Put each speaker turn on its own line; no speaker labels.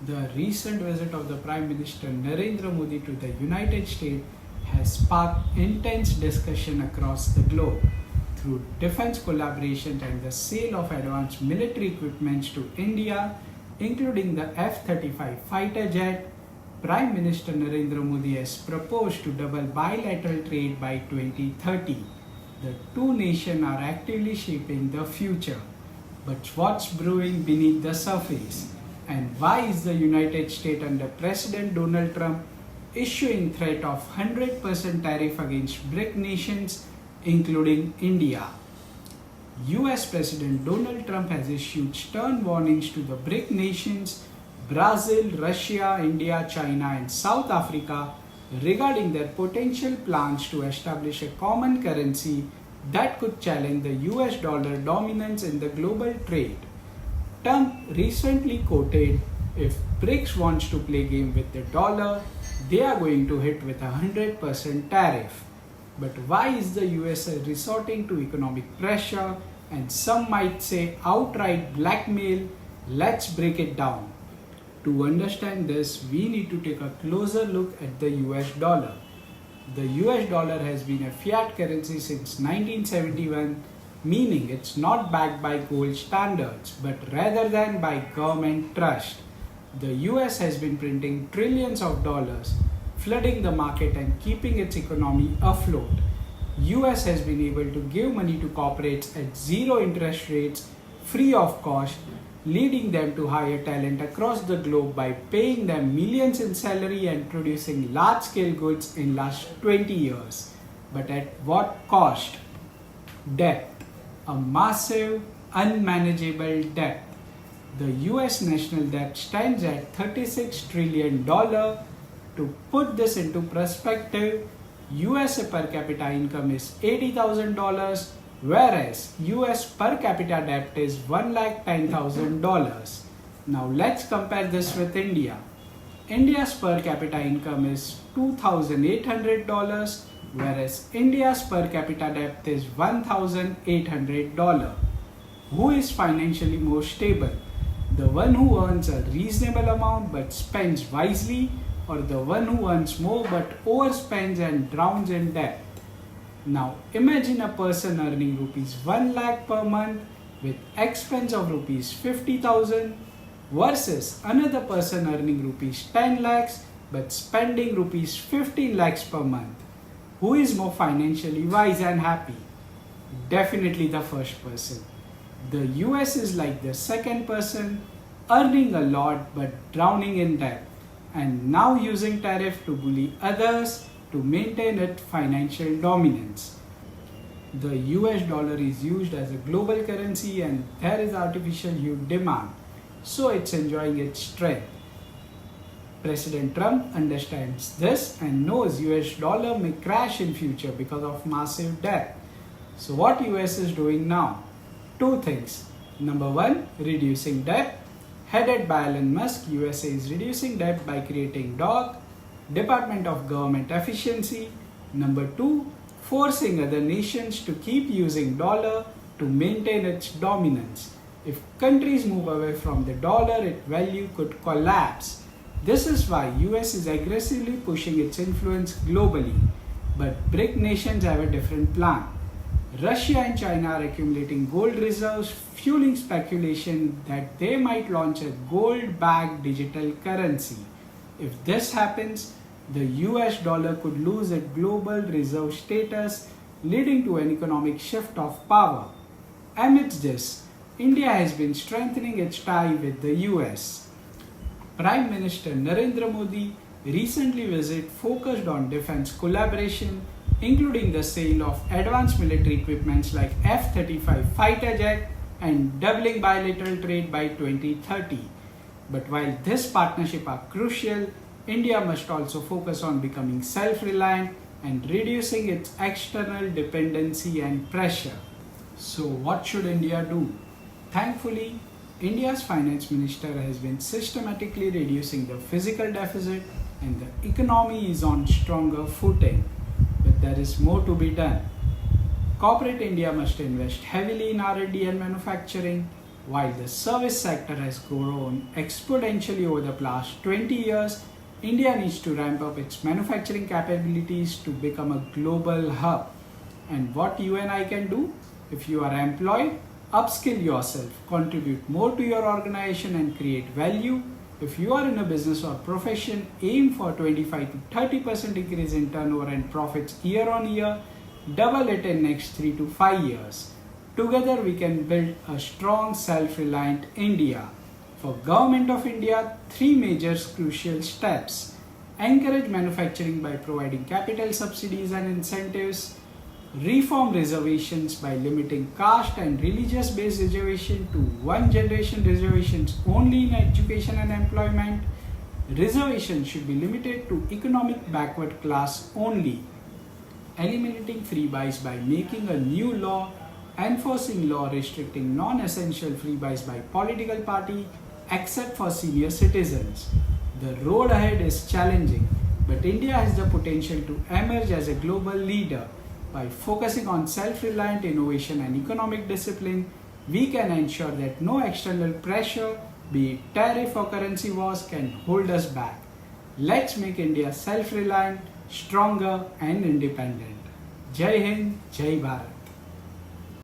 The recent visit of the Prime Minister Narendra Modi to the United States has sparked intense discussion across the globe. Through defense collaboration and the sale of advanced military equipment to India, including the F-35 fighter jet, Prime Minister Narendra Modi has proposed to double bilateral trade by 2030. The two nations are actively shaping the future. But what's brewing beneath the surface? And why is the United States under President Donald Trump issuing threat of 100% tariff against BRIC nations, including India? US President Donald Trump has issued stern warnings to the BRIC nations, Brazil, Russia, India, China, and South Africa regarding their potential plans to establish a common currency that could challenge the US dollar dominance in the global trade. Trump recently quoted, "If BRICS wants to play game with the dollar, they are going to hit with a 100% tariff." But why is the USA resorting to economic pressure and some might say outright blackmail? Let's break it down. To understand this, we need to take a closer look at the US dollar. The US dollar has been a fiat currency since 1971, meaning it's not backed by gold standards, but rather than by government trust. The US has been printing trillions of dollars, flooding the market and keeping its economy afloat. US has been able to give money to corporates at zero interest rates, free of cost, leading them to hire talent across the globe by paying them millions in salary and producing large-scale goods in last 20 years. But at what cost? Debt. A massive, unmanageable debt. The US national debt stands at $36 trillion. To put this into perspective, US per capita income is $80,000, whereas US per capita debt is $110,000. Now let's compare this with India. India's per capita income is $2,800, whereas India's per capita debt is $1,800. Who is financially more stable? The one who earns a reasonable amount but spends wisely, or the one who earns more but overspends and drowns in debt? Now imagine a person earning rupees 1 lakh per month with expense of rupees 50,000 versus another person earning rupees 10 lakhs but spending rupees 15 lakhs per month. Who is more financially wise and happy? Definitely the first person. The US is like the second person, earning a lot but drowning in debt, and now using tariff to bully others to maintain its financial dominance. The US dollar is used as a global currency and there is artificial huge demand, so it's enjoying its strength. President Trump understands this and knows US dollar may crash in future because of massive debt. So what US is doing now? Two things. Number one, reducing debt. Headed by Elon Musk, USA is reducing debt by creating DOG, Department of Government Efficiency. Number two, forcing other nations to keep using dollar to maintain its dominance. If countries move away from the dollar, its value could collapse. This is why US is aggressively pushing its influence globally. But BRIC nations have a different plan. Russia and China are accumulating gold reserves, fueling speculation that they might launch a gold-backed digital currency. If this happens, the US dollar could lose its global reserve status, leading to an economic shift of power. Amidst this, India has been strengthening its tie with the US. Prime Minister Narendra Modi recently focused on defense collaboration, including the sale of advanced military equipments like F-35 fighter jet and doubling bilateral trade by 2030. But while this partnership are crucial, India must also focus on becoming self-reliant and reducing its external dependency and pressure. So what should India do? Thankfully, India's finance minister has been systematically reducing the fiscal deficit and the economy is on stronger footing. But there is more to be done. Corporate India must invest heavily in R&D and manufacturing, While the service sector has grown exponentially over the past 20 years, India needs to ramp up its manufacturing capabilities to become a global hub. And what you and I can do? If you are employed, upskill yourself, contribute more to your organization and create value. If you are in a business or profession, aim for 25 to 30% increase in turnover and profits year on year, double it in next 3 to 5 years. Together we can build a strong self-reliant India. For Government of India, 3 major crucial steps. Encourage manufacturing by providing capital subsidies and incentives. Reform reservations by limiting caste and religious based reservation to one generation reservations only in education and employment. Reservations should be limited to economic backward class only. Eliminating free buys by making a new law, enforcing law restricting non-essential free buys by political party except for senior citizens. The road ahead is challenging, but India has the potential to emerge as a global leader. By focusing on self-reliant innovation and economic discipline, we can ensure that no external pressure, be it tariff or currency wars, can hold us back. Let's make India self-reliant, stronger and independent. Jai Hind, Jai Bharat.